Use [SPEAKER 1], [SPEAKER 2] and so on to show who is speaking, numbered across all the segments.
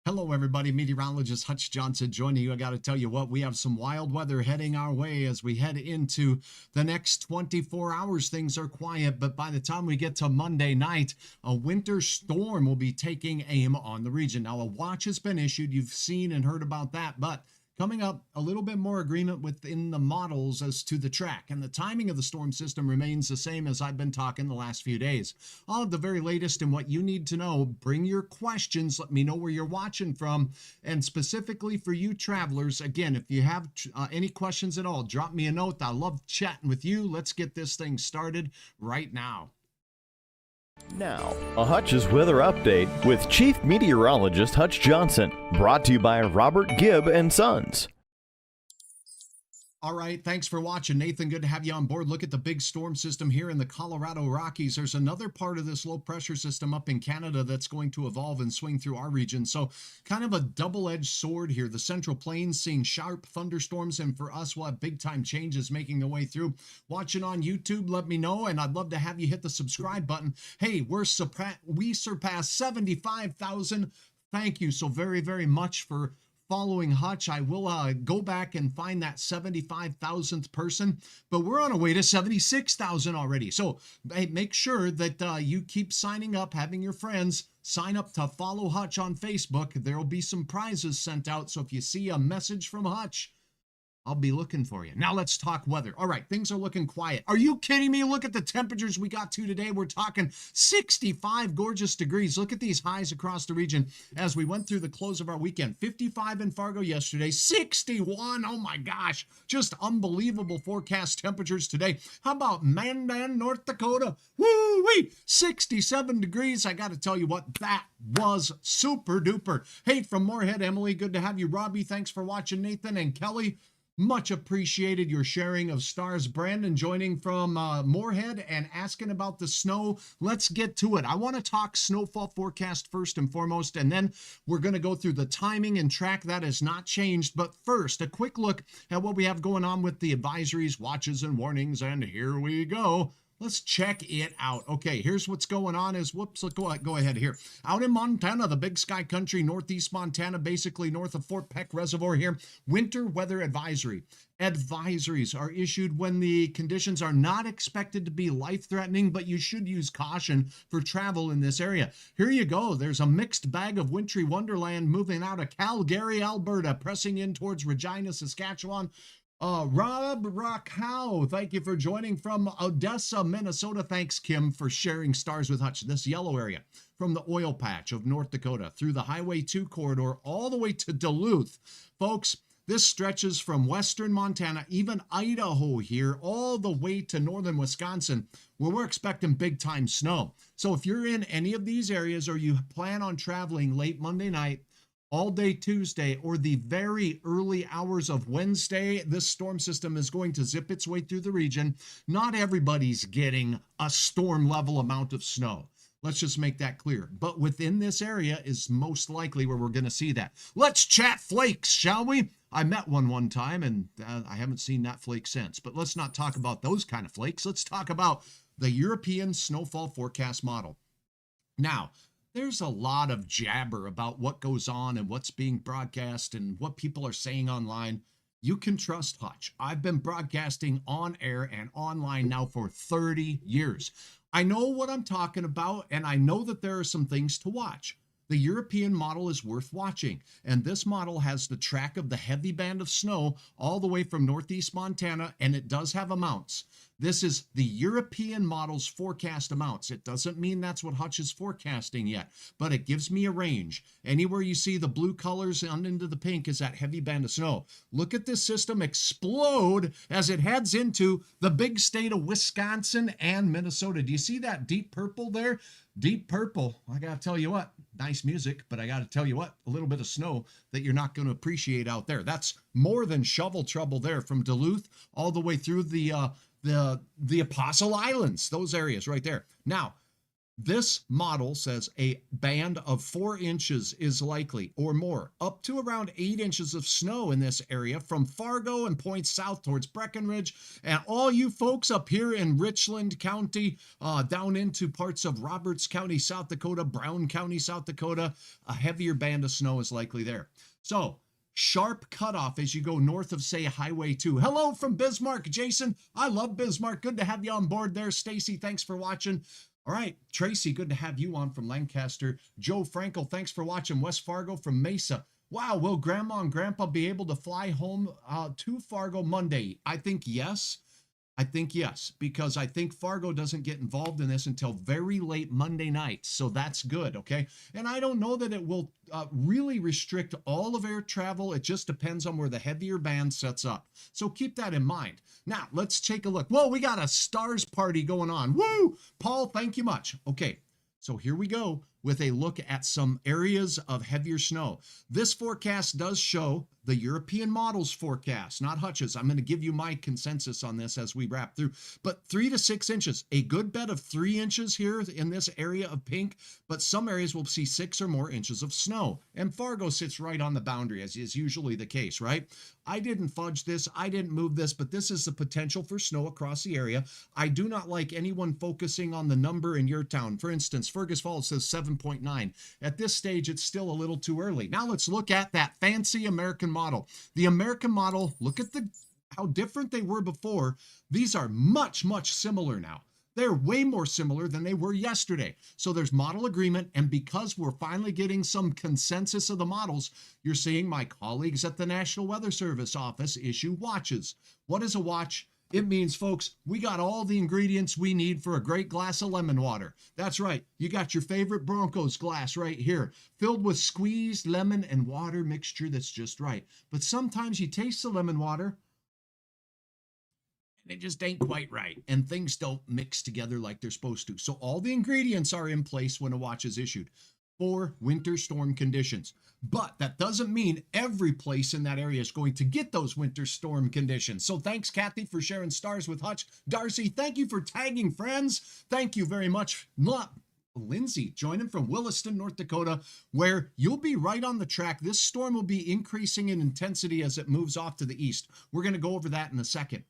[SPEAKER 1] Hello, everybody. Meteorologist Hutch Johnson joining you. I got to tell you what, we have some wild weather heading our way as we head into the next 24 hours. Things are quiet, but by the time we get to Monday night, a winter storm will be taking aim on the region. Now, a watch has been issued. You've seen and heard about that, but coming up, a little bit more agreement within the models as to the track, and the timing of the storm system remains the same as I've been talking the last few days. I'll have the very latest in what you need to know. Bring your questions. Let me know where you're watching from. And specifically for you travelers, again, if you have any questions at all, drop me a note. I love chatting with you. Let's get this thing started right now.
[SPEAKER 2] Now, a Hutch's weather update with Chief Meteorologist Hutch Johnson, brought to you by Robert Gibb and Sons.
[SPEAKER 1] All right, thanks for watching, Nathan. Good to have you on board. Look at the big storm system here in the Colorado Rockies. There's another part of this low pressure system up in Canada that's going to evolve and swing through our region. So kind of a double-edged sword here. The Central Plains seeing sharp thunderstorms, and for us, we'll have big-time changes making their way through. Watching on YouTube, let me know, and I'd love to have you hit the subscribe button. Hey, we surpassed 75,000. Thank you so very, very much for following Hutch. I will go back and find that 75,000th person, but we're on our way to 76,000 already. So hey, make sure that you keep signing up, having your friends sign up to follow Hutch on Facebook. There will be some prizes sent out. So if you see a message from Hutch, I'll be looking for you. Now let's talk weather. All right, things are looking quiet. Are you kidding me? Look at the temperatures we got to today. We're talking 65 gorgeous degrees. Look at these highs across the region as we went through the close of our weekend. 55 in Fargo yesterday, 61. Oh my gosh, just unbelievable forecast temperatures today. How about Mandan, North Dakota? Woo-wee, 67 degrees. I got to tell you what, that was super duper. Hey, from Moorhead, Emily, good to have you. Robbie, thanks for watching. Nathan and Kelly, much appreciated your sharing of stars. Brandon joining from Moorhead and asking about the snow. Let's get to it. I want to talk snowfall forecast first and foremost, and then we're going to go through the timing and track. That has not changed. But first, a quick look at what we have going on with the advisories, watches, and warnings. And here we go. Let's check it out. Okay, here's what's going on is, whoops, let's go ahead here. Out in Montana, the Big Sky Country, northeast Montana, basically north of Fort Peck Reservoir here, winter weather advisory. Advisories are issued when the conditions are not expected to be life-threatening, but you should use caution for travel in this area. Here you go. There's a mixed bag of wintry wonderland moving out of Calgary, Alberta, pressing in towards Regina, Saskatchewan. Rob Rockhow, thank you for joining from Odessa, Minnesota. Thanks, Kim, for sharing stars with Hutch. This yellow area from the oil patch of North Dakota through the Highway 2 corridor all the way to Duluth. Folks, this stretches from western Montana, even Idaho here, all the way to northern Wisconsin, where we're expecting big-time snow. So if you're in any of these areas or you plan on traveling late Monday night, all day Tuesday, or the very early hours of Wednesday, this storm system is going to zip its way through the region. Not everybody's getting a storm level amount of snow. Let's just make that clear. But within this area is most likely where we're going to see that. Let's chat flakes, shall we? I met one time, and I haven't seen that flake since. But let's not talk about those kind of flakes. Let's talk about the European snowfall forecast model. Now, there's a lot of jabber about what goes on and what's being broadcast and what people are saying online. You can trust Hutch. I've been broadcasting on air and online now for 30 years. I know what I'm talking about, and I know that there are some things to watch. The European model is worth watching, and this model has the track of the heavy band of snow all the way from northeast Montana, and it does have amounts. This is the European model's forecast amounts. It doesn't mean that's what Hutch is forecasting yet, but it gives me a range. Anywhere you see the blue colors and into the pink is that heavy band of snow. Look at this system explode as it heads into the big state of Wisconsin and Minnesota. Do you see that deep purple there? Deep purple. I got to tell you what, nice music, but I got to tell you what, a little bit of snow that you're not going to appreciate out there. That's more than shovel trouble there from Duluth all the way through the Apostle Islands, those areas right there. Now, This model says a band of 4 inches is likely or more, up to around 8 inches of snow in this area from Fargo and points south towards Breckenridge. And all you folks up here in Richland County, down into parts of Roberts County, South Dakota, Brown County, South Dakota, a heavier band of snow is likely there. So, sharp cutoff as you go north of, say, Highway 2. Hello from Bismarck, Jason. I love Bismarck. Good to have you on board there. Stacy, thanks for watching. All right, Tracy, good to have you on from Lancaster. Joe Frankel, thanks for watching. West Fargo from Mesa. Wow, will Grandma and Grandpa be able to fly home to Fargo Monday? I think yes. I think yes, because I think Fargo doesn't get involved in this until very late Monday night. So that's good, okay? And I don't know that it will really restrict all of air travel. It just depends on where the heavier band sets up. So keep that in mind. Now, let's take a look. Whoa, we got a stars party going on. Woo! Paul, thank you much. Okay, so here we go with a look at some areas of heavier snow. This forecast does show the European models forecast, not Hutch's. I'm going to give you my consensus on this as we wrap through. But 3 to 6 inches, a good bet of 3 inches here in this area of pink, but some areas will see 6 or more inches of snow. And Fargo sits right on the boundary, as is usually the case, right? I didn't fudge this, I didn't move this, but this is the potential for snow across the area. I do not like anyone focusing on the number in your town. For instance, Fergus Falls says 7.9. At this stage, it's still a little too early. Now let's look at that fancy American model. The American model, look at how different they were before. These are much, much similar now. They're way more similar than they were yesterday. So there's model agreement, and because we're finally getting some consensus of the models, you're seeing my colleagues at the National Weather Service office issue watches. What is a watch? It means, folks, we got all the ingredients we need for a great glass of lemon water. That's right. You got your favorite Broncos glass right here, filled with squeezed lemon and water mixture that's just right. But sometimes you taste the lemon water and it just ain't quite right, and things don't mix together like they're supposed to. So all the ingredients are in place when a watch is issued for winter storm conditions. But that doesn't mean every place in that area is going to get those winter storm conditions. So thanks, Kathy, for sharing stars with Hutch. Darcy, thank you for tagging friends. Thank you very much. Lindsay, joining from Williston, North Dakota, where you'll be right on the track. This storm will be increasing in intensity as it moves off to the east. We're going to go over that in a second.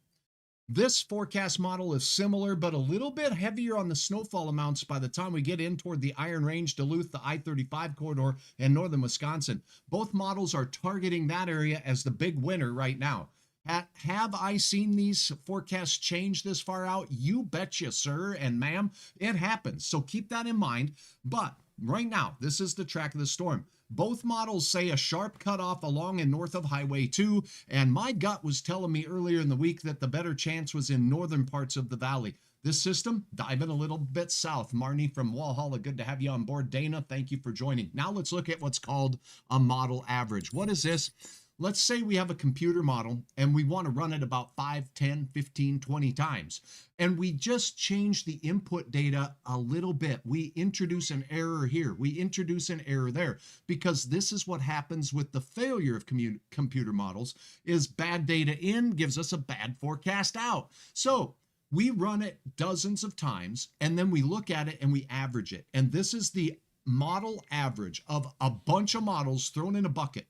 [SPEAKER 1] This forecast model is similar, but a little bit heavier on the snowfall amounts by the time we get in toward the Iron Range, Duluth, the I-35 corridor, and northern Wisconsin. Both models are targeting that area as the big winner right now. Have I seen these forecasts change this far out? You betcha, sir and ma'am. It happens, so keep that in mind. But right now, this is the track of the storm. Both models say a sharp cutoff along and north of Highway 2, and my gut was telling me earlier in the week that the better chance was in northern parts of the valley. This system, diving a little bit south. Marnie from Walhalla, good to have you on board. Dana, thank you for joining. Now let's look at what's called a model average. What is this? Let's say we have a computer model and we want to run it about 5, 10, 15, 20 times. And we just change the input data a little bit. We introduce an error here. We introduce an error there, because this is what happens with the failure of computer models is bad data in gives us a bad forecast out. So we run it dozens of times and then we look at it and we average it. And this is the model average of a bunch of models thrown in a bucket.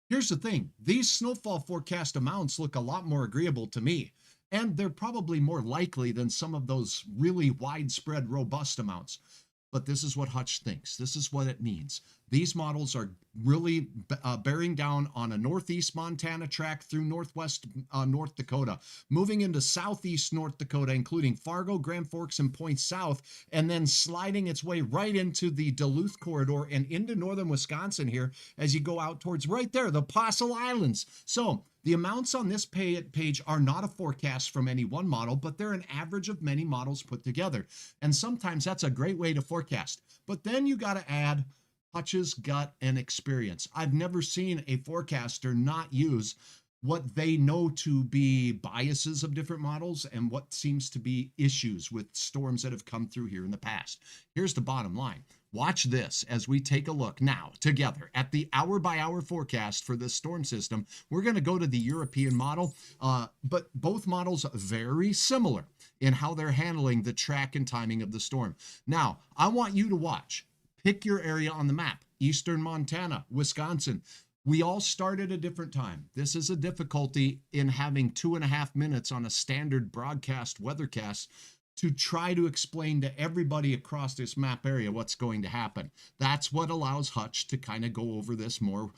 [SPEAKER 1] Here's the thing, these snowfall forecast amounts look a lot more agreeable to me, and they're probably more likely than some of those really widespread, robust amounts. But this is what Hutch thinks. This is what it means. These models are really bearing down on a northeast Montana track through northwest North Dakota, moving into southeast North Dakota, including Fargo, Grand Forks, and points south, and then sliding its way right into the Duluth corridor and into northern Wisconsin here as you go out towards right there, the Apostle Islands. So the amounts on this page are not a forecast from any one model, but they're an average of many models put together. And sometimes that's a great way to forecast. But then you got to add Hutch's gut and experience. I've never seen a forecaster not use what they know to be biases of different models and what seems to be issues with storms that have come through here in the past. Here's the bottom line. Watch this as we take a look now together at the hour by hour forecast for this storm system. We're going to go to the European model, but both models very similar in how they're handling the track and timing of the storm. Now, I want you to watch. Pick your area on the map. Eastern Montana, Wisconsin. We all start at a different time. This is a difficulty in having 2.5 minutes on a standard broadcast weathercast to try to explain to everybody across this map area what's going to happen. That's what allows Hutch to kind of go over this more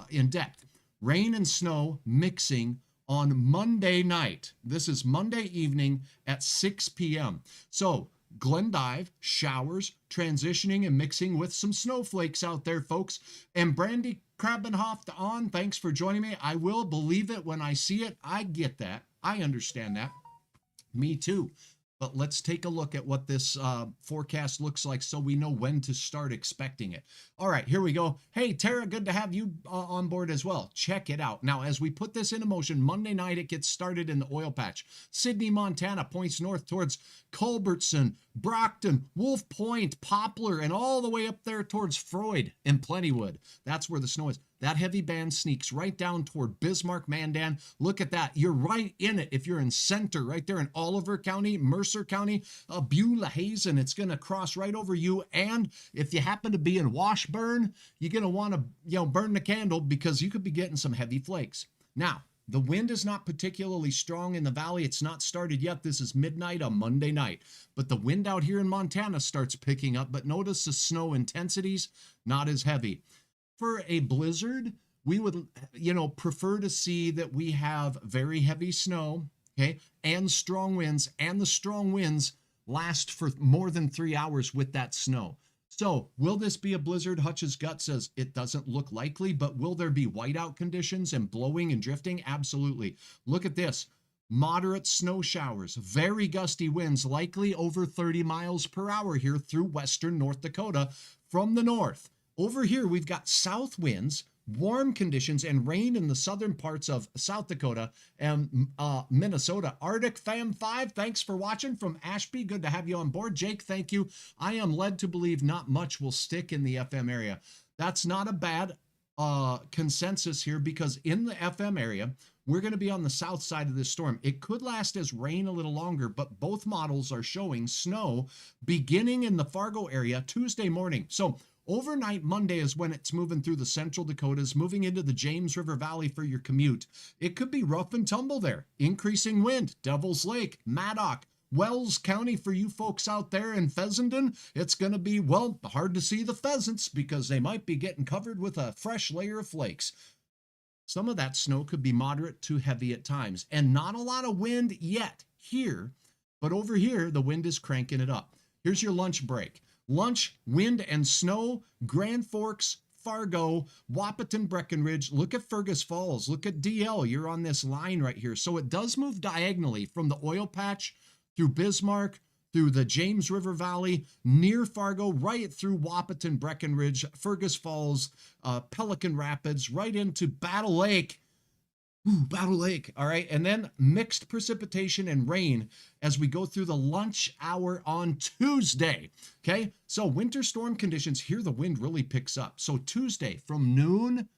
[SPEAKER 1] in depth. Rain and snow mixing on Monday night. This is Monday evening at 6 p.m. So Glendive, showers, transitioning and mixing with some snowflakes out there, folks. And Brandy Krabenhoft on, thanks for joining me. I will believe it when I see it. I get that. I understand that. Me too. But let's take a look at what this forecast looks like so we know when to start expecting it. All right, here we go. Hey, Tara, good to have you on board as well. Check it out. Now, as we put this into motion, Monday night it gets started in the oil patch. Sydney, Montana points north towards Culbertson, Brockton, Wolf Point, Poplar, and all the way up there towards Freud and Plentywood. That's where the snow is. That heavy band sneaks right down toward Bismarck, Mandan. Look at that. You're right in it. If you're in center, right there in Oliver County, Mercer County, Beulah, Hazen, it's going to cross right over you. And if you happen to be in Washburn, you're going to want to, burn the candle because you could be getting some heavy flakes. Now, the wind is not particularly strong in the valley. It's not started yet. This is midnight on Monday night. But the wind out here in Montana starts picking up. But notice the snow intensities, not as heavy. For a blizzard, we would, prefer to see that we have very heavy snow, okay, and strong winds, and the strong winds last for more than 3 hours with that snow. So will this be a blizzard? Hutch's gut says it doesn't look likely, but will there be whiteout conditions and blowing and drifting? Absolutely. Look at this. Moderate snow showers, very gusty winds, likely over 30 miles per hour here through western North Dakota from the north. Over here, we've got south winds, warm conditions, and rain in the southern parts of South Dakota and Minnesota. Arctic Fam 5, thanks for watching from Ashby. Good to have you on board. Jake, thank you. I am led to believe not much will stick in the FM area. That's not a bad consensus here because in the FM area, we're going to be on the south side of this storm. It could last as rain a little longer, but both models are showing snow beginning in the Fargo area Tuesday morning. So overnight Monday is when it's moving through the central Dakotas, moving into the James River Valley for your commute. It could be rough and tumble there. Increasing wind, Devil's Lake, Maddock, Wells County for you folks out there in Fessenden. It's going to be, hard to see the pheasants because they might be getting covered with a fresh layer of flakes. Some of that snow could be moderate to heavy at times, and not a lot of wind yet here, but over here, the wind is cranking it up. Here's your lunch break. Lunch, wind and snow, Grand Forks, Fargo, Wahpeton, Breckenridge. Look at Fergus Falls. Look at DL. You're on this line right here. So it does move diagonally from the oil patch through Bismarck, through the James River Valley, near Fargo, right through Wahpeton, Breckenridge, Fergus Falls, Pelican Rapids, right into Battle Lake. Battle Lake. All right. And then mixed precipitation and rain as we go through the lunch hour on Tuesday. Okay. So winter storm conditions here, the wind really picks up. So Tuesday from noon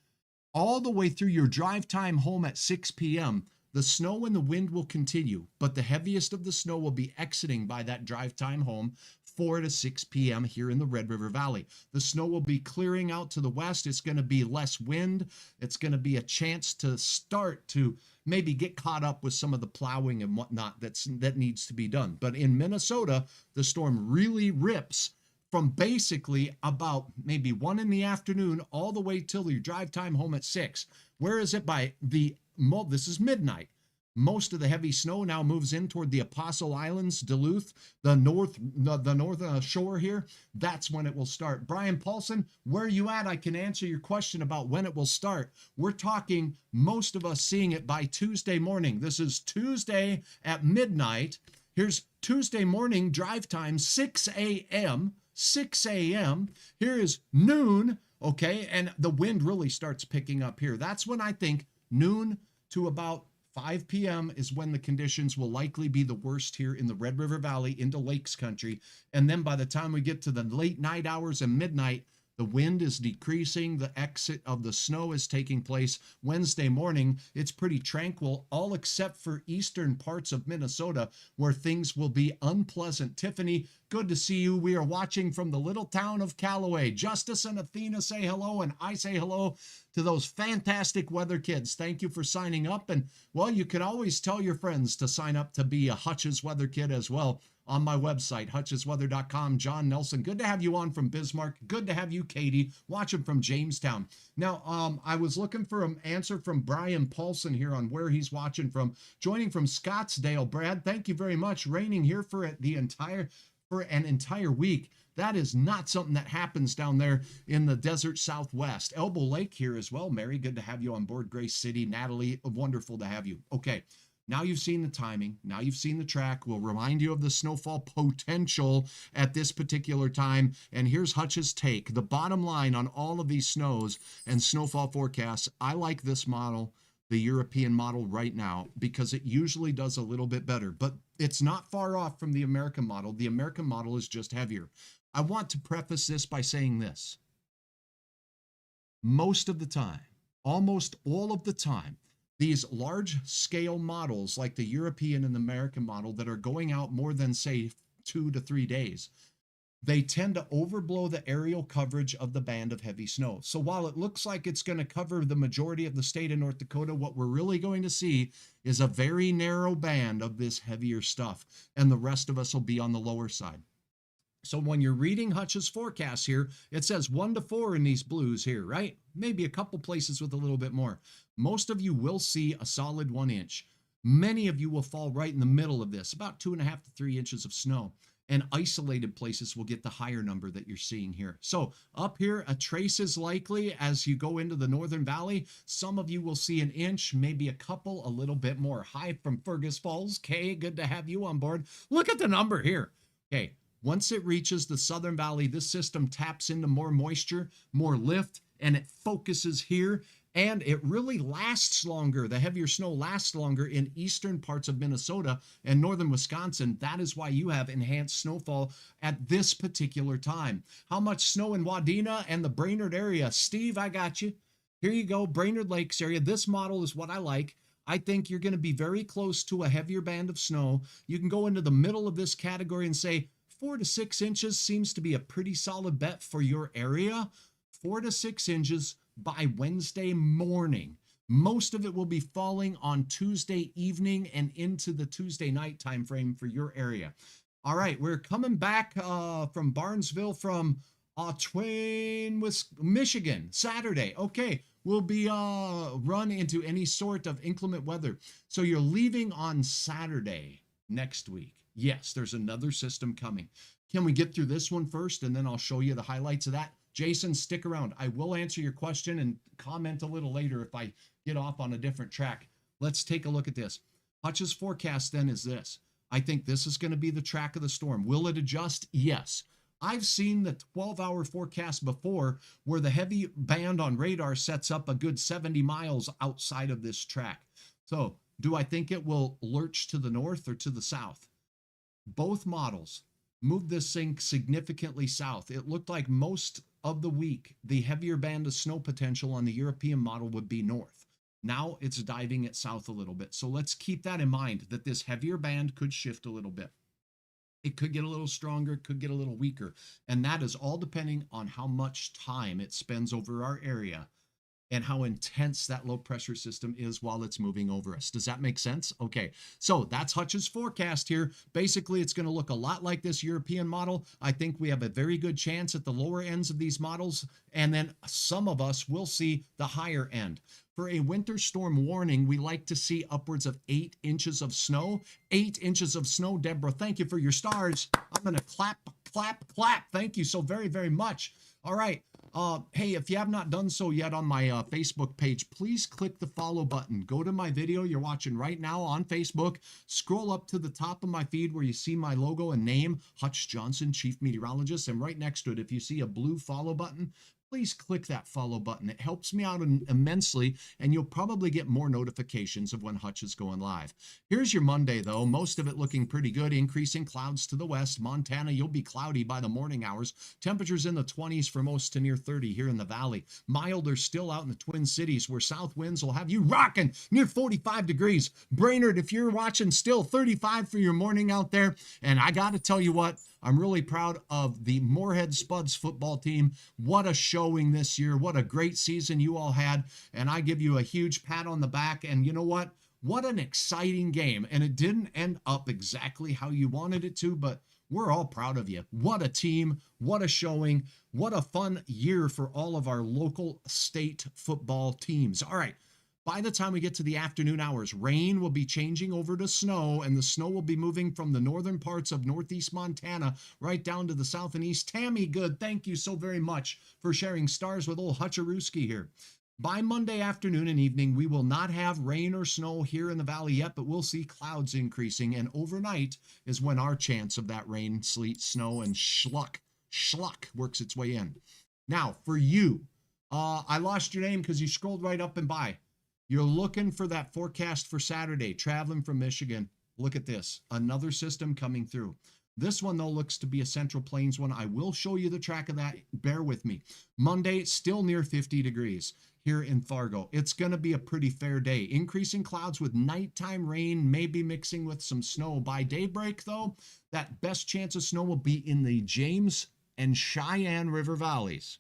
[SPEAKER 1] all the way through your drive time home at 6 p.m., the snow and the wind will continue, but the heaviest of the snow will be exiting by that drive time home 4 to 6 p.m. here in the Red River Valley. The snow will be clearing out to the west. It's going to be less wind. It's going to be a chance to start to maybe get caught up with some of the plowing and whatnot that needs to be done. But in Minnesota, the storm really rips from basically about maybe 1 in the afternoon all the way till your drive time home at 6. Where is it by this is midnight. Most of the heavy snow now moves in toward the Apostle Islands, Duluth, the north shore here. That's when it will start. Brian Paulson, where are you at? I can answer your question about when it will start. We're talking most of us seeing it by Tuesday morning. This is Tuesday at midnight. Here's Tuesday morning drive time, 6 a.m. 6 a.m. Here is noon, okay? And the wind really starts picking up here. That's when I think noon to about 5 p.m. is when the conditions will likely be the worst here in the Red River Valley into Lakes Country. And then by the time we get to the late night hours and midnight, the wind is decreasing. The exit of the snow is taking place Wednesday morning. It's pretty tranquil, all except for eastern parts of Minnesota where things will be unpleasant. Tiffany, good to see you. We are watching from the little town of Callaway. Justice and Athena say hello, and I say hello to those fantastic weather kids. Thank you for signing up. And, well, you can always tell your friends to sign up to be a Hutch's Weather Kid as well on my website, hutchesweather.com. John Nelson, good to have you on from Bismarck. Good to have you, Katie, watching from Jamestown. Now, I was looking for an answer from Brian Paulson here on where he's watching from. Joining from Scottsdale, Brad, thank you very much. Raining here for an entire week. That is not something that happens down there in the desert Southwest. Elbow Lake here as well. Mary, good to have you on board. Grace City, Natalie, wonderful to have you. Okay. Now you've seen the timing. Now you've seen the track. We'll remind you of the snowfall potential at this particular time. And here's Hutch's take. The bottom line on all of these snows and snowfall forecasts, I like this model, the European model right now, because it usually does a little bit better. But it's not far off from the American model. The American model is just heavier. I want to preface this by saying this. Most of the time, almost all of the time, these large-scale models like the European and the American model that are going out more than, say, 2 to 3 days, they tend to overblow the aerial coverage of the band of heavy snow. So while it looks like it's going to cover the majority of the state of North Dakota, what we're really going to see is a very narrow band of this heavier stuff, and the rest of us will be on the lower side. So when you're reading Hutch's forecast here, it says 1 to 4 in these blues here, right? Maybe a couple places with a little bit more. Most of you will see a solid 1 inch. Many of you will fall right in the middle of this, about 2.5 to 3 inches of snow. And isolated places will get the higher number that you're seeing here. So up here, a trace is likely as you go into the Northern Valley. Some of you will see 1 inch, maybe a couple, a little bit more. Hi from Fergus Falls. Kay, good to have you on board. Look at the number here. Okay. Once it reaches the Southern Valley, this system taps into more moisture, more lift, and it focuses here, and it really lasts longer. The heavier snow lasts longer in eastern parts of Minnesota and northern Wisconsin. That is why you have enhanced snowfall at this particular time. How much snow in Wadena and the Brainerd area? Steve, I got you. Here you go, Brainerd Lakes area. This model is what I like. I think you're going to be very close to a heavier band of snow. You can go into the middle of this category and say, 4 to 6 inches seems to be a pretty solid bet for your area. 4 to 6 inches by Wednesday morning. Most of it will be falling on Tuesday evening and into the Tuesday night time frame for your area. All right, we're coming back from Barnesville from Twain, Michigan, Saturday. Okay, we'll be run into any sort of inclement weather. So you're leaving on Saturday next week. Yes, there's another system coming. Can we get through this one first, and then I'll show you the highlights of that? Jason, stick around. I will answer your question and comment a little later if I get off on a different track. Let's take a look at this. Hutch's forecast then is this. I think this is going to be the track of the storm. Will it adjust? Yes. I've seen the 12-hour forecast before where the heavy band on radar sets up a good 70 miles outside of this track. So do I think it will lurch to the north or to the south? Both models moved this thing significantly south. It looked like most of the week, the heavier band of snow potential on the European model would be north. Now it's diving it south a little bit. So let's keep that in mind, that this heavier band could shift a little bit. It could get a little stronger, it could get a little weaker. And that is all depending on how much time it spends over our area and how intense that low pressure system is while it's moving over us. Does that make sense? Okay, so that's Hutch's forecast here. Basically, it's going to look a lot like this European model. I think we have a very good chance at the lower ends of these models, and then some of us will see the higher end. For a winter storm warning, we like to see upwards of 8 inches of snow. 8 inches of snow, Deborah. Thank you for your stars. I'm going to clap, clap, clap. Thank you so very, very much. All right. Hey, if you have not done so yet on my Facebook page, please click the follow button. Go to my video you're watching right now on Facebook. Scroll up to the top of my feed where you see my logo and name, Hutch Johnson, Chief Meteorologist. And right next to it, if you see a blue follow button, please click that follow button. It helps me out immensely, and you'll probably get more notifications of when Hutch is going live. Here's your Monday, though. Most of it looking pretty good. Increasing clouds to the west. Montana, you'll be cloudy by the morning hours. Temperatures in the 20s for most to near 30 here in the valley. Milder still out in the Twin Cities, where south winds will have you rocking near 45 degrees. Brainerd, if you're watching, still 35 for your morning out there. And I got to tell you what, I'm really proud of the Moorhead Spuds football team. What a showing this year. What a great season you all had. And I give you a huge pat on the back. And you know what? What an exciting game. And it didn't end up exactly how you wanted it to, but we're all proud of you. What a team. What a showing. What a fun year for all of our local state football teams. All right. By the time we get to the afternoon hours, rain will be changing over to snow, and the snow will be moving from the northern parts of northeast Montana right down to the south and east. Tammy, good. Thank you so very much for sharing stars with old Hutcherooski here. By Monday afternoon and evening, we will not have rain or snow here in the valley yet, but we'll see clouds increasing, and overnight is when our chance of that rain, sleet, snow, and schluck works its way in. Now, for you, I lost your name because you scrolled right up and by. You're looking for that forecast for Saturday, traveling from Michigan. Look at this, another system coming through. This one, though, looks to be a Central Plains one. I will show you the track of that. Bear with me. Monday, still near 50 degrees here in Fargo. It's going to be a pretty fair day. Increasing clouds with nighttime rain, maybe mixing with some snow. By daybreak, though, that best chance of snow will be in the James and Cheyenne River valleys.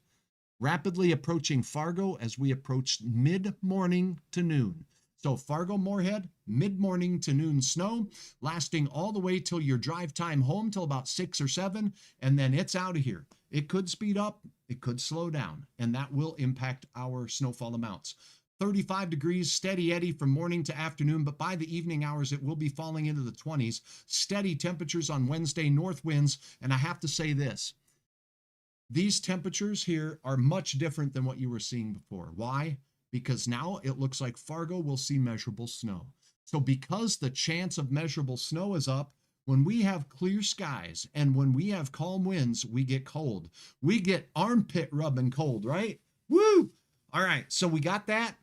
[SPEAKER 1] Rapidly approaching Fargo as we approach mid-morning to noon. So Fargo, Moorhead, mid-morning to noon snow, lasting all the way till your drive time home till about 6 or 7, and then it's out of here. It could speed up, it could slow down, and that will impact our snowfall amounts. 35 degrees, steady eddy from morning to afternoon, but by the evening hours, it will be falling into the 20s. Steady temperatures on Wednesday, north winds, and I have to say this. These temperatures here are much different than what you were seeing before. Why? Because now it looks like Fargo will see measurable snow. So because the chance of measurable snow is up, when we have clear skies and when we have calm winds, we get cold. We get armpit rubbing cold, right? Woo! All right, so we got that.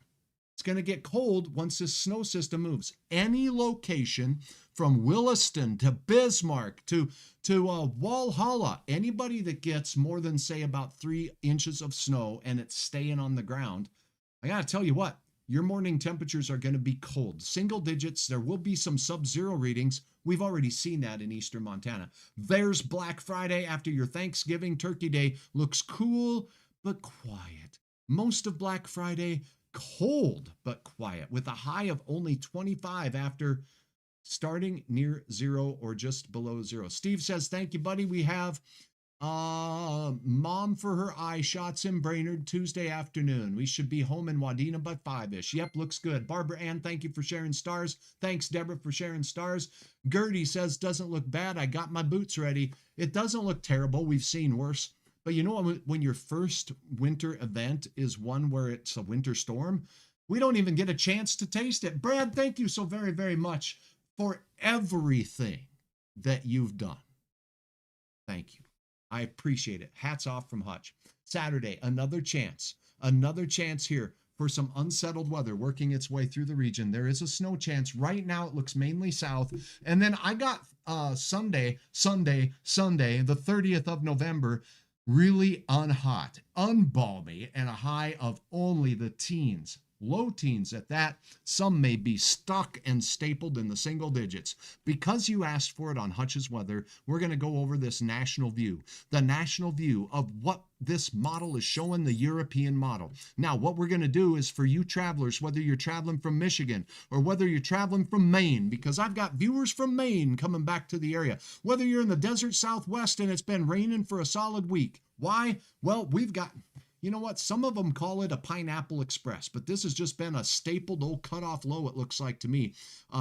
[SPEAKER 1] It's going to get cold once this snow system moves. Any location from Williston to Bismarck to Walhalla, anybody that gets more than, say, about 3 inches of snow and it's staying on the ground, I got to tell you what, your morning temperatures are going to be cold. Single digits. There will be some sub-zero readings. We've already seen that in eastern Montana. There's Black Friday after your Thanksgiving Turkey Day. Looks cool but quiet. Most of Black Friday, cold but quiet, with a high of only 25 after starting near 0 or just below 0. Steve says, thank you, buddy. We have mom for her eye shots in Brainerd Tuesday afternoon. We should be home in Wadena by 5-ish. Yep, looks good. Barbara Ann, thank you for sharing stars. Thanks, Deborah, for sharing stars. Gertie says, doesn't look bad. I got my boots ready. It doesn't look terrible. We've seen worse. But you know, when your first winter event is one where it's a winter storm, we don't even get a chance to taste it. Brad, thank you so very, very much for everything that you've done. Thank you. I appreciate it. Hats off from Hutch. Saturday, another chance here for some unsettled weather working its way through the region. There is a snow chance. Right now, it looks mainly south. And then I got Sunday, the 30th of November, really unhot, unbalmy, and a high of only the teens. Low teens at that. Some may be stuck and stapled in the single digits. Because you asked for it on Hutch's Weather, we're going to go over this national view. The national view of what this model is showing, the European model. Now, what we're going to do is for you travelers, whether you're traveling from Michigan or whether you're traveling from Maine, because I've got viewers from Maine coming back to the area, whether you're in the desert Southwest and it's been raining for a solid week. Why? Well, we've got... You know what? Some of them call it a Pineapple Express, but this has just been a stapled old cutoff low, it looks like to me,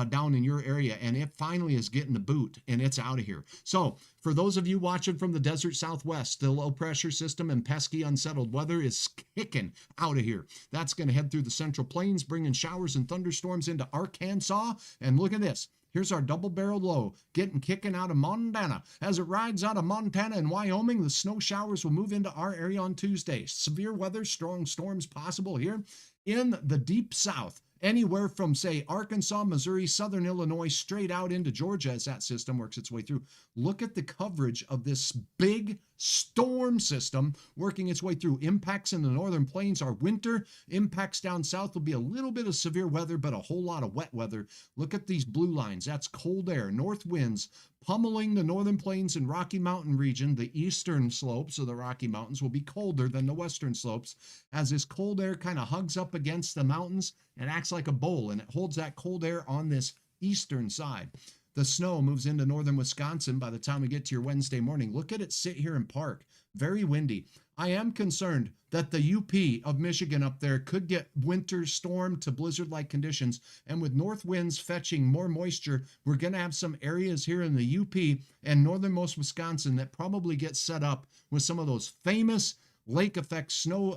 [SPEAKER 1] down in your area, and it finally is getting the boot, and it's out of here. So for those of you watching from the desert Southwest, the low pressure system and pesky unsettled weather is kicking out of here. That's going to head through the Central Plains, bringing showers and thunderstorms into Arkansas, and look at this. Here's our double-barreled low, kicking out of Montana. As it rides out of Montana and Wyoming, the snow showers will move into our area on Tuesday. Severe weather, strong storms possible here in the deep south. Anywhere from, say, Arkansas, Missouri, southern Illinois, straight out into Georgia as that system works its way through. Look at the coverage of this big storm system working its way through. Impacts in the northern plains are winter. Impacts down south will be a little bit of severe weather, but a whole lot of wet weather. Look at these blue lines. That's cold air. North winds pummeling the northern plains and Rocky Mountain region. The eastern slopes of the Rocky Mountains will be colder than the western slopes as this cold air kind of hugs up against the mountains and acts like a bowl, and it holds that cold air on this eastern side. The snow moves into northern Wisconsin by the time we get to your Wednesday morning. Look at it sit here and park. Very windy. I am concerned that the UP of Michigan up there could get winter storm to blizzard-like conditions. And with north winds fetching more moisture, we're going to have some areas here in the UP and northernmost Wisconsin that probably get set up with some of those famous lake effect snow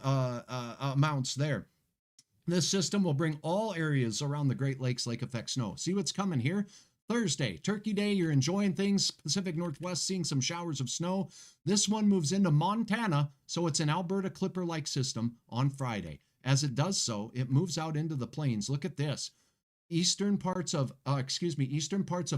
[SPEAKER 1] amounts there. This system will bring all areas around the Great Lakes lake effect snow. See what's coming here? Thursday, Turkey Day, you're enjoying things. Pacific Northwest, seeing some showers of snow. This one moves into Montana, so it's an Alberta Clipper-like system on Friday. As it does so, it moves out into the plains. Look at this. Eastern parts of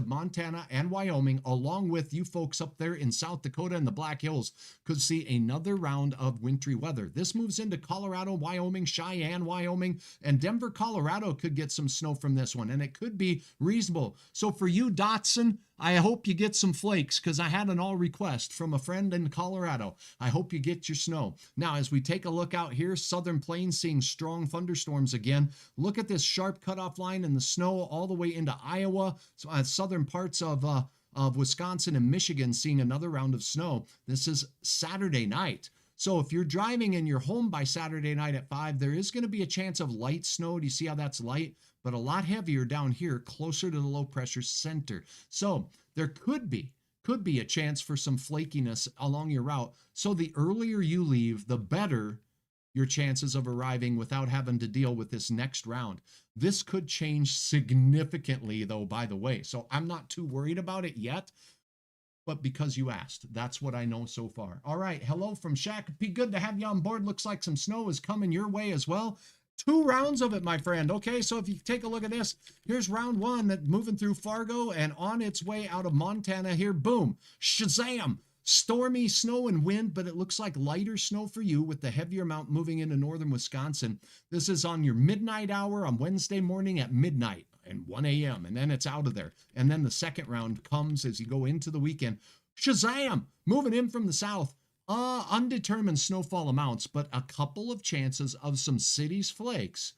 [SPEAKER 1] Montana and Wyoming, along with you folks up there in South Dakota and the Black Hills, could see another round of wintry weather. This moves into Colorado, Wyoming, Cheyenne, Wyoming, and Denver, Colorado could get some snow from this one, and it could be reasonable. So for you, Dotson, I hope you get some flakes because I had an all request from a friend in Colorado. I hope you get your snow. Now, as we take a look out here, Southern Plains seeing strong thunderstorms again. Look at this sharp cutoff line in the snow all the way into Iowa, so, southern parts of Wisconsin and Michigan seeing another round of snow. This is Saturday night. So if you're driving and you're home by Saturday night at 5, there is going to be a chance of light snow. Do you see how that's light? But a lot heavier down here, closer to the low pressure center. So there could be a chance for some flakiness along your route. So the earlier you leave, the better your chances of arriving without having to deal with this next round. This could change significantly, though, by the way. So I'm not too worried about it yet. But because you asked, that's what I know so far. All right, hello from Shakopee. Good to have you on board. Looks like some snow is coming your way as well. 2 rounds of it, my friend. Okay, so if you take a look at this, here's round 1 that moving through Fargo and on its way out of Montana here. Boom, shazam. Stormy snow and wind, but it looks like lighter snow for you with the heavier amount moving into northern Wisconsin. This is on your midnight hour on Wednesday morning at midnight and 1 a.m. and then it's out of there. And then the second round comes as you go into the weekend. Shazam! Moving in from the south. Undetermined snowfall amounts, but a couple of chances of some cities flakes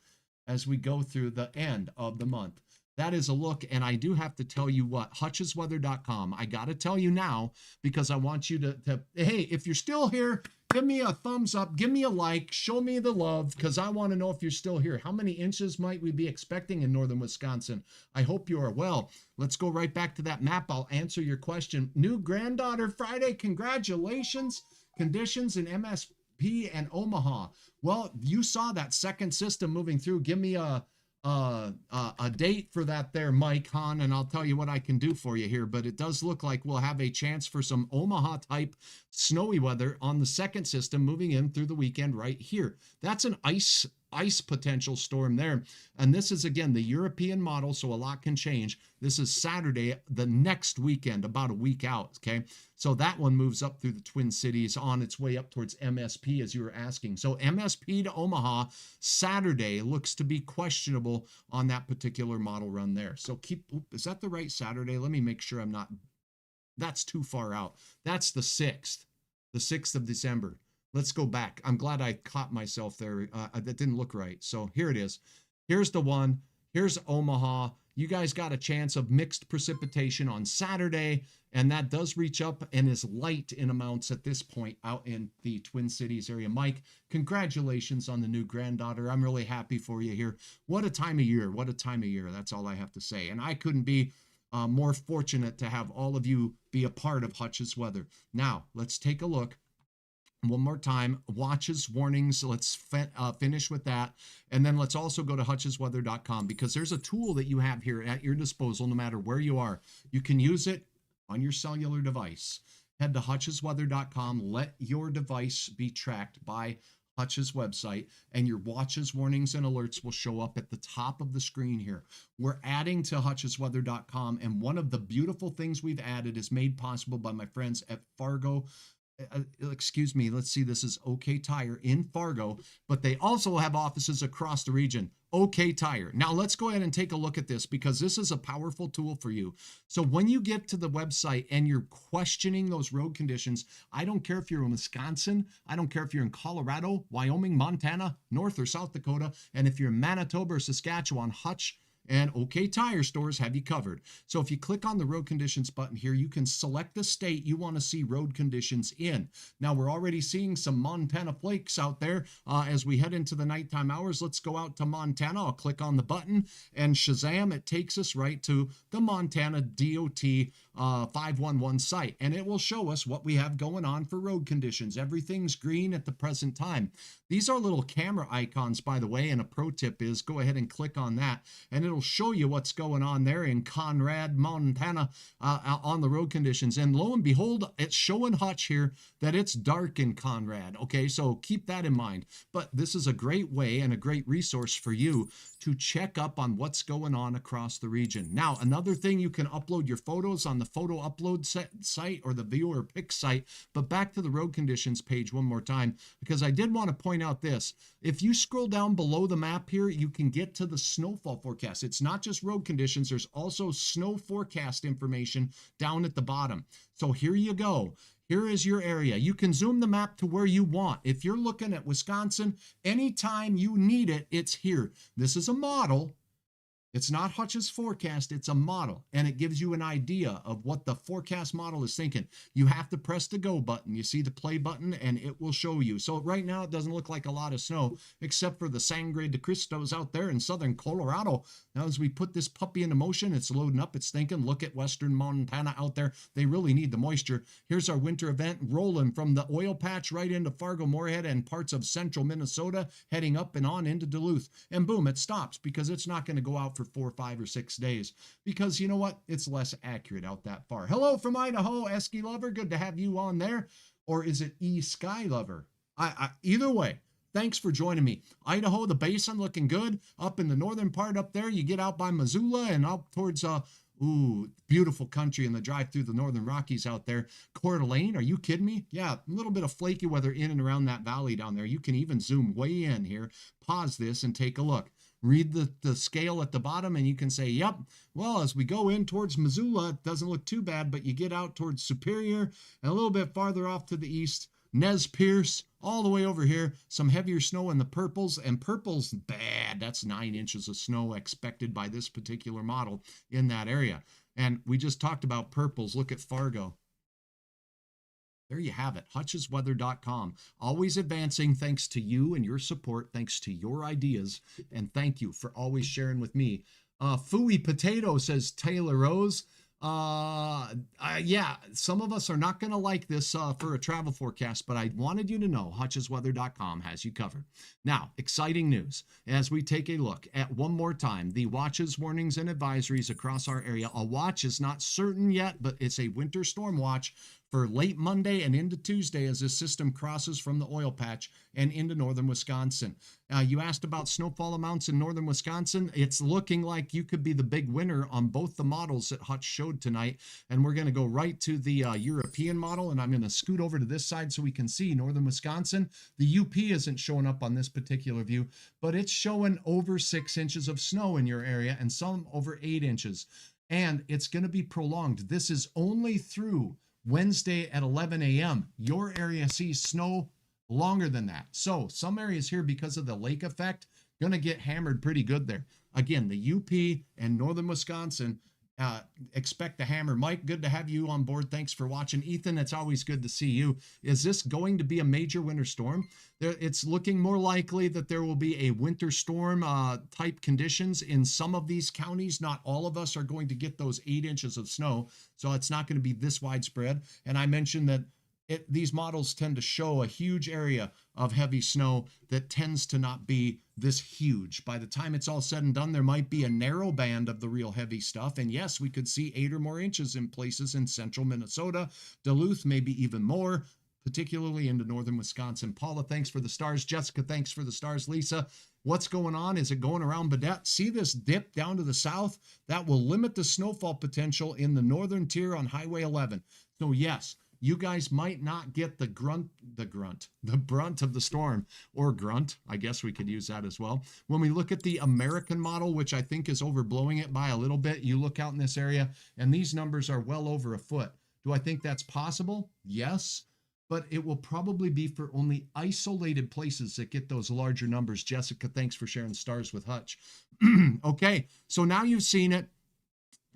[SPEAKER 1] as we go through the end of the month. That is a look, and I do have to tell you what, hutchesweather.com. I got to tell you now because I want you to, hey, if you're still here, give me a thumbs up, give me a like, show me the love, because I want to know if you're still here. How many inches might we be expecting in northern Wisconsin? I hope you are well. Let's go right back to that map. I'll answer your question. New granddaughter Friday, congratulations. Conditions in MSP and Omaha. Well, you saw that second system moving through. Give me a date for that there, Mike Hahn, and I'll tell you what I can do for you here. But it does look like we'll have a chance for some Omaha type snowy weather on the second system moving in through the weekend right here. That's an ice potential storm there. And this is, again, the European model, so a lot can change. This is Saturday, the next weekend, about a week out, okay? So that one moves up through the Twin Cities on its way up towards MSP, as you were asking. So MSP to Omaha, Saturday looks to be questionable on that particular model run there. So is that the right Saturday? Let me make sure I'm not, that's too far out. That's the 6th of December. Let's go back. I'm glad I caught myself there. That didn't look right. So here it is. Here's the one. Here's Omaha. You guys got a chance of mixed precipitation on Saturday, and that does reach up and is light in amounts at this point out in the Twin Cities area. Mike, congratulations on the new granddaughter. I'm really happy for you here. What a time of year. What a time of year. That's all I have to say. And I couldn't be more fortunate to have all of you be a part of Hutch's weather. Now, let's take a look. One more time, watches, warnings. Let's finish with that. And then let's also go to hutchesweather.com, because there's a tool that you have here at your disposal no matter where you are. You can use it on your cellular device. Head to hutchesweather.com. Let your device be tracked by Hutch's website, and your watches, warnings, and alerts will show up at the top of the screen here. We're adding to hutchesweather.com, and one of the beautiful things we've added is made possible by my friends at Fargo. Excuse me, let's see, this is OK Tire in Fargo, but they also have offices across the region. OK Tire. Now let's go ahead and take a look at this, because this is a powerful tool for you. So when you get to the website and you're questioning those road conditions, I don't care if you're in Wisconsin, I don't care if you're in Colorado, Wyoming, Montana, North or South Dakota, and if you're in Manitoba or Saskatchewan, Hutch and OK Tire stores have you covered. So if you click on the road conditions button here, you can select the state you want to see road conditions in. Now we're already seeing some Montana flakes out there as we head into the nighttime hours. Let's go out to Montana. I'll click on the button and shazam, it takes us right to the Montana DOT 511 site, and it will show us what we have going on for road conditions. Everything's green at the present time. These are little camera icons, by the way, and a pro tip is go ahead and click on that, and it'll show you what's going on there in Conrad, Montana, on the road conditions. And lo and behold, it's showing Hutch here that it's dark in Conrad. Okay, so keep that in mind. But this is a great way and a great resource for you to check up on what's going on across the region. Now, another thing, you can upload your photos on the photo upload site or the viewer pick site. But back to the road conditions page one more time, because I did want to point out this. If you scroll down below the map here, you can get to the snowfall forecast. It's not just road conditions, there's also snow forecast information down at the bottom. So here you go. Here is your area. You can zoom the map to where you want. If you're looking at Wisconsin, anytime you need it, it's here. This is a model. It's not Hutch's forecast, it's a model, and it gives you an idea of what the forecast model is thinking. You have to press the go button. You see the play button, and it will show you. So right now, it doesn't look like a lot of snow, except for the Sangre de Cristos out there in southern Colorado. Now, as we put this puppy into motion, it's loading up. It's thinking, look at western Montana out there. They really need the moisture. Here's our winter event rolling from the oil patch right into Fargo, Moorhead, and parts of central Minnesota, heading up and on into Duluth. And boom, it stops, because it's not going to go out for 4, 5, or 6 days, because you know what? It's less accurate out that far. Hello from Idaho, Esky Lover. Good to have you on there. Or is it E Sky Lover? Either way, thanks for joining me. Idaho, the basin looking good. Up in the northern part up there, you get out by Missoula and up towards beautiful country and the drive through the northern Rockies out there. Coeur d'Alene, are you kidding me? Yeah, a little bit of flaky weather in and around that valley down there. You can even zoom way in here, pause this, and take a look. Read the scale at the bottom, and you can say, yep, well, as we go in towards Missoula, it doesn't look too bad, but you get out towards Superior and a little bit farther off to the east, Nez Perce, all the way over here, some heavier snow in the purples, and purple's bad. That's 9 inches of snow expected by this particular model in that area. And we just talked about purples. Look at Fargo. There you have it, hutchesweather.com. Always advancing thanks to you and your support, thanks to your ideas, and thank you for always sharing with me. Fooey Potato says Taylor Rose. Yeah, some of us are not going to like this for a travel forecast, but I wanted you to know hutchesweather.com has you covered. Now, exciting news as we take a look at one more time the watches, warnings, and advisories across our area. A watch is not certain yet, but it's a winter storm watch for late Monday and into Tuesday as this system crosses from the oil patch and into northern Wisconsin. You asked about snowfall amounts in northern Wisconsin. It's looking like you could be the big winner on both the models that Hutch showed tonight. And we're going to go right to the European model, and I'm going to scoot over to this side so we can see northern Wisconsin. The UP isn't showing up on this particular view, but it's showing over 6 inches of snow in your area and some over 8 inches. And it's going to be prolonged. This is only through Wednesday at 11 a.m. Your area sees snow longer than that. So some areas here, because of the lake effect, going to get hammered pretty good there. Again, the UP and northern Wisconsin expect the hammer. Mike, good to have you on board. Thanks for watching. Ethan, it's always good to see you. Is this going to be a major winter storm? It's looking more likely that there will be a winter storm type conditions in some of these counties. Not all of us are going to get those 8 inches of snow, so it's not going to be this widespread. And I mentioned that these models tend to show a huge area of heavy snow that tends to not be this huge. By the time it's all said and done, there might be a narrow band of the real heavy stuff. And yes, we could see 8 or more inches in places in central Minnesota, Duluth, maybe even more, particularly into northern Wisconsin. Paula, thanks for the stars. Jessica, thanks for the stars. Lisa, what's going on? Is it going around Badette? See this dip down to the south? That will limit the snowfall potential in the northern tier on Highway 11. So yes, you guys might not get the brunt of the storm, or grunt. I guess we could use that as well. When we look at the American model, which I think is overblowing it by a little bit, you look out in this area and these numbers are well over a foot. Do I think that's possible? Yes, but it will probably be for only isolated places that get those larger numbers. Jessica, thanks for sharing the stars with Hutch. Okay, so now you've seen it.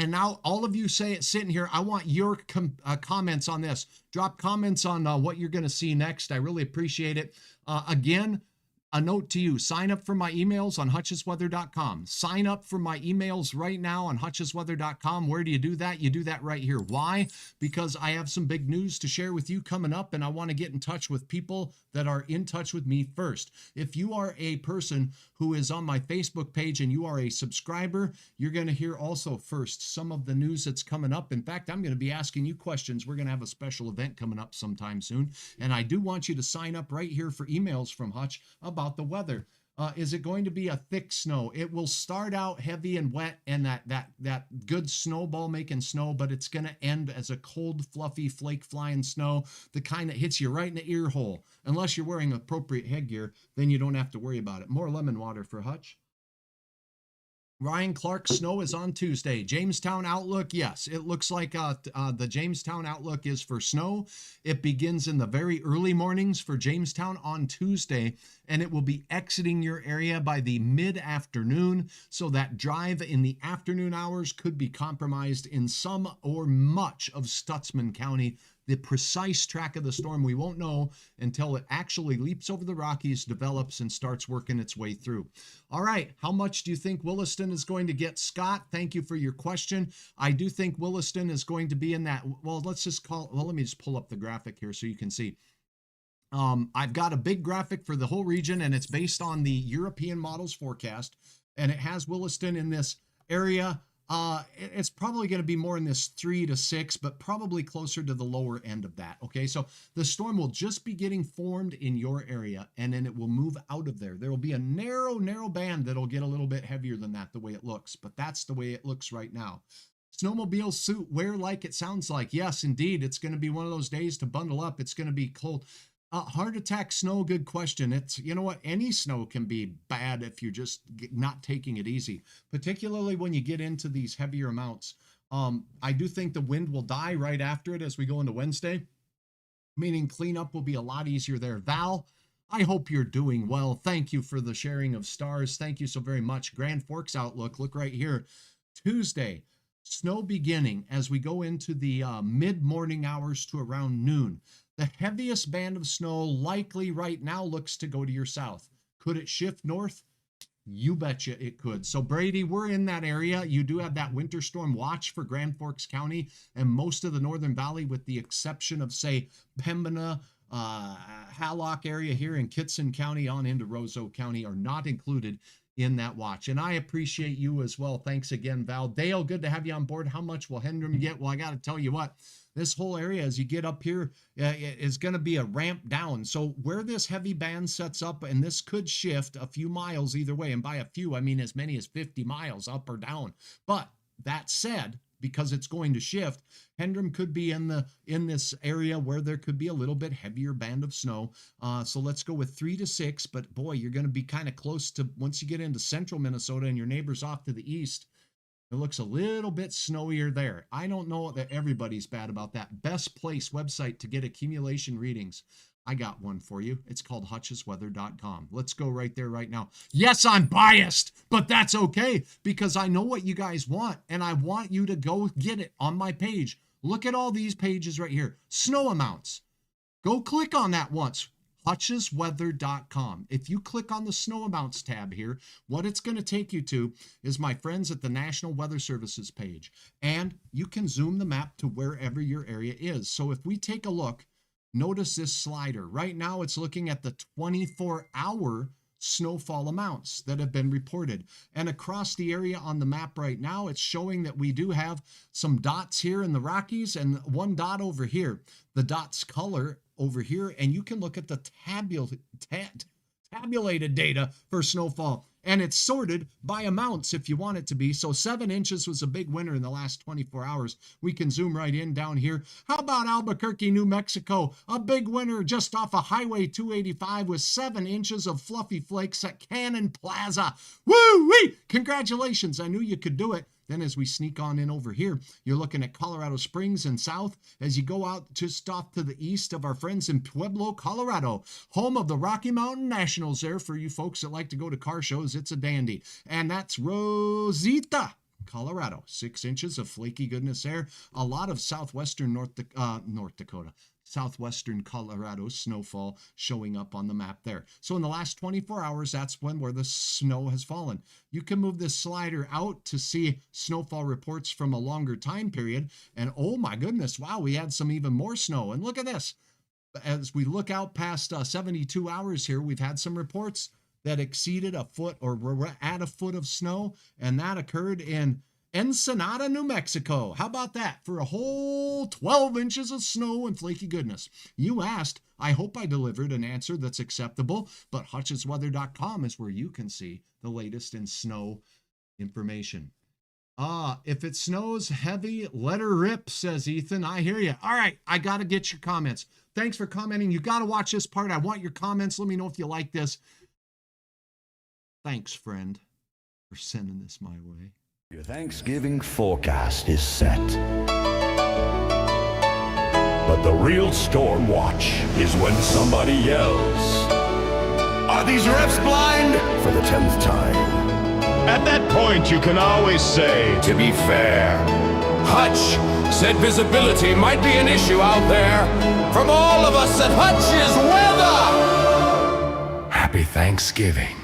[SPEAKER 1] And now all of you say it sitting here, I want your comments on this. Drop comments on what you're going to see next. I really appreciate it. Again, a note to you, sign up for my emails on hutchesweather.com. Sign up for my emails right now on hutchesweather.com. Where do you do that? You do that right here. Why? Because I have some big news to share with you coming up, and I want to get in touch with people that are in touch with me first. If you are a person who is on my Facebook page and you are a subscriber, you're going to hear also first some of the news that's coming up. In fact, I'm going to be asking you questions. We're going to have a special event coming up sometime soon, and I do want you to sign up right here for emails from Hutch about the weather. Is it going to be a thick snow? It will start out heavy and wet and that good snowball making snow, but it's going to end as a cold, fluffy, flake flying snow, the kind that hits you right in the ear hole. Unless you're wearing appropriate headgear, then you don't have to worry about it. More lemon water for Hutch. Ryan Clark, snow is on Tuesday. Jamestown outlook, yes, it looks like the Jamestown outlook is for snow. It begins in the very early mornings for Jamestown on Tuesday, and it will be exiting your area by the mid-afternoon. So that drive in the afternoon hours could be compromised in some or much of Stutzman County. The precise track of the storm we won't know until it actually leaps over the Rockies, develops, and starts working its way through. All right, how much do you think Williston is going to get? Scott, thank you for your question. I do think Williston is going to be in that, well, let me just pull up the graphic here so you can see. I've got a big graphic for the whole region, and it's based on the European models forecast, and it has Williston in this area. It's probably going to be more in this 3 to 6, but probably closer to the lower end of that. Okay, so the storm will just be getting formed in your area, and then it will move out of there. There will be a narrow band that'll get a little bit heavier than that, the way it looks, but that's the way it looks right now. Snowmobile suit, wear like it sounds like. Yes, indeed, it's going to be one of those days to bundle up. It's going to be cold. Heart attack snow, good question. It's, you know what, any snow can be bad if you're just not taking it easy, particularly when you get into these heavier amounts. I do think the wind will die right after it as we go into Wednesday, meaning cleanup will be a lot easier there. Val, I hope you're doing well. Thank you for the sharing of stars. Thank you so very much. Grand Forks outlook, look right here. Tuesday, snow beginning as we go into the mid-morning hours to around noon. The heaviest band of snow likely right now looks to go to your south. Could it shift north? You betcha it could. So Brady, we're in that area. You do have that winter storm watch for Grand Forks County and most of the Northern Valley, with the exception of, say, Pembina, Hallock area here in Kitson County on into Roseau County, are not included in that watch. And I appreciate you as well. Thanks again, Val. Dale, good to have you on board. How much will Hendrum get? Well, I got to tell you what, this whole area as you get up here is going to be a ramp down. So where this heavy band sets up, and this could shift a few miles either way, and by a few, I mean as many as 50 miles up or down. But that said, because it's going to shift, Hendrum could be in this area where there could be a little bit heavier band of snow. So let's go with 3 to 6, but boy, you're going to be kind of close to, once you get into central Minnesota and your neighbors off to the east, it looks a little bit snowier there. I don't know that everybody's bad about that. Best place website to get accumulation readings. I got one for you. It's called hutchesweather.com. Let's go right there right now. Yes, I'm biased, but that's okay because I know what you guys want, and I want you to go get it on my page. Look at all these pages right here. Snow amounts. Go click on that once. hutchesweather.com. If you click on the snow amounts tab here, what it's going to take you to is my friends at the National Weather Services page, and you can zoom the map to wherever your area is. So if we take a look Notice this slider. Right now, it's looking at the 24-hour snowfall amounts that have been reported. And across the area on the map right now, it's showing that we do have some dots here in the Rockies and one dot over here. The dot's color over here, and you can look at the tabulated data for snowfall. And it's sorted by amounts if you want it to be. So 7 inches was a big winner in the last 24 hours. We can zoom right in down here. How about Albuquerque, New Mexico? A big winner just off of Highway 285 with 7 inches of fluffy flakes at Cannon Plaza. Woo-wee! Congratulations. I knew you could do it. Then as we sneak on in over here, you're looking at Colorado Springs and south as you go out just off to the east of our friends in Pueblo, Colorado, home of the Rocky Mountain Nationals there for you folks that like to go to car shows. It's a dandy. And that's Rosita, Colorado. 6 inches of flaky goodness there. A lot of southwestern southwestern Colorado snowfall showing up on the map there. So in the last 24 hours, that's where the snow has fallen. You can move this slider out to see snowfall reports from a longer time period. And oh my goodness, wow, we had some even more snow. And look at this. As we look out past 72 hours here, we've had some reports that exceeded a foot or were at a foot of snow. And that occurred in Ensenada, New Mexico. How about that? For a whole 12 inches of snow and flaky goodness. You asked, I hope I delivered an answer that's acceptable, but hutchesweather.com is where you can see the latest in snow information. If it snows heavy, let her rip, says Ethan. I hear you. All right, I got to get your comments. Thanks for commenting. You got to watch this part. I want your comments. Let me know if you like this. Thanks, friend, for sending this my way.
[SPEAKER 3] Your Thanksgiving forecast is set. But the real storm watch is when somebody yells, "Are these refs blind?" for the 10th time. At that point, you can always say, "To be fair, Hutch said visibility might be an issue out there." From all of us at Hutch's Weather, happy Thanksgiving.